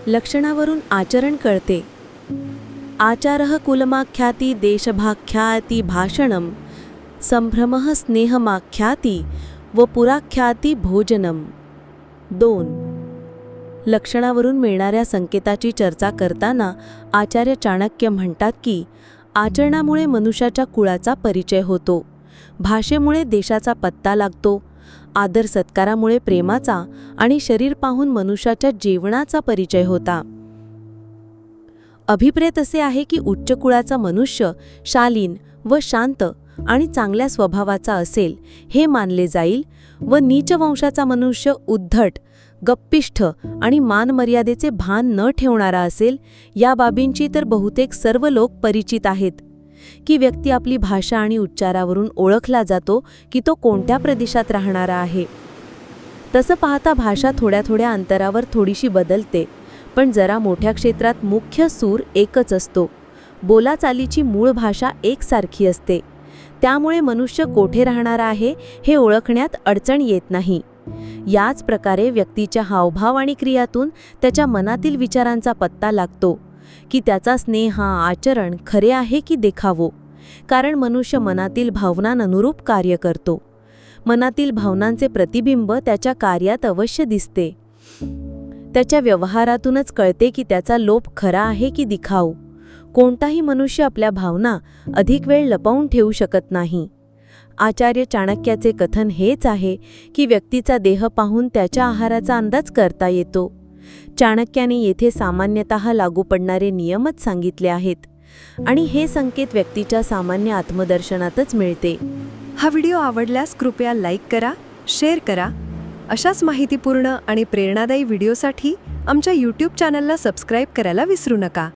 लक्षणावरून आचरण कळते. आचारः कुलमाख्याती देशभाख्याती भाषणम संभ्रमः स्नेहमाख्याती व पुराख्याती भोजनम. 2. लक्षणावरून मिळणाऱ्या संकेताची चर्चा करताना आचार्य चाणक्य म्हणतात की आचरणामुळे मनुष्याच्या कुळाचा परिचय होतो, भाषेमुळे देशाचा पत्ता लागतो, आदर सत्कारामुळे प्रेमाचा आणि शरीर पाहून मनुष्याच्या जीवनाचा परिचय होता. अभिप्रेत असे आहे की उच्च कुळाचा मनुष्य शालीन व शांत आणि चांगल्या स्वभावाचा असेल हे मानले जाईल व नीच वंशाचा मनुष्य उद्धट, गप्पिष्ठ आणि मानमर्यादेचे भान न ठेवणारा असेल. या बाबींची तर बहुतेक सर्व लोक परिचित आहेत की व्यक्ती आपली भाषा आणि उच्चारावरून ओळखला जातो की तो कोणत्या प्रदेशात राहणारा आहे. तसं पाहता भाषा थोड्या थोड्या अंतरावर थोडीशी बदलते, पण जरा मोठ्या क्षेत्रात मुख्य सूर एकच असतो. बोलाचालीची मूळ भाषा एकसारखी असते, त्यामुळे मनुष्य कोठे राहणारा आहे हे ओळखण्यात अडचण येत नाही. याच प्रकारे व्यक्तीच्या हावभाव आणि क्रियातून त्याच्या मनातील विचारांचा पत्ता लागतो की त्याचा स्नेह आचरण खरे आहे की देखावो. कारण मनुष्य मनातील भावनांनुरूप कार्य करतो. मनातील भावनांचे प्रतिबिंब त्याच्या कार्यात अवश्य दिसते. त्याच्या व्यवहारातूनच कळते की त्याचा लोभ खरा आहे की दिखाऊ. कोणताही मनुष्य आपल्या भावना अधिक वेळ लपवून ठेवू शकत नाही. आचार्य चाणक्याचे कथन हेच आहे की व्यक्तीचा देह पाहून त्याच्या आहाराचा अंदाज करता येतो. चाणक्याने येथे सामान्यतः लागू पडणारे नियमच सांगितले आहेत आणि हे संकेत व्यक्तीच्या सामान्य आत्मदर्शनातच मिळते. हा व्हिडिओ आवडल्यास कृपया लाईक करा, शेअर करा. अशाच माहितीपूर्ण आणि प्रेरणादायी व्हिडिओसाठी आमच्या YouTube चॅनलला सबस्क्राईब करायला विसरू नका.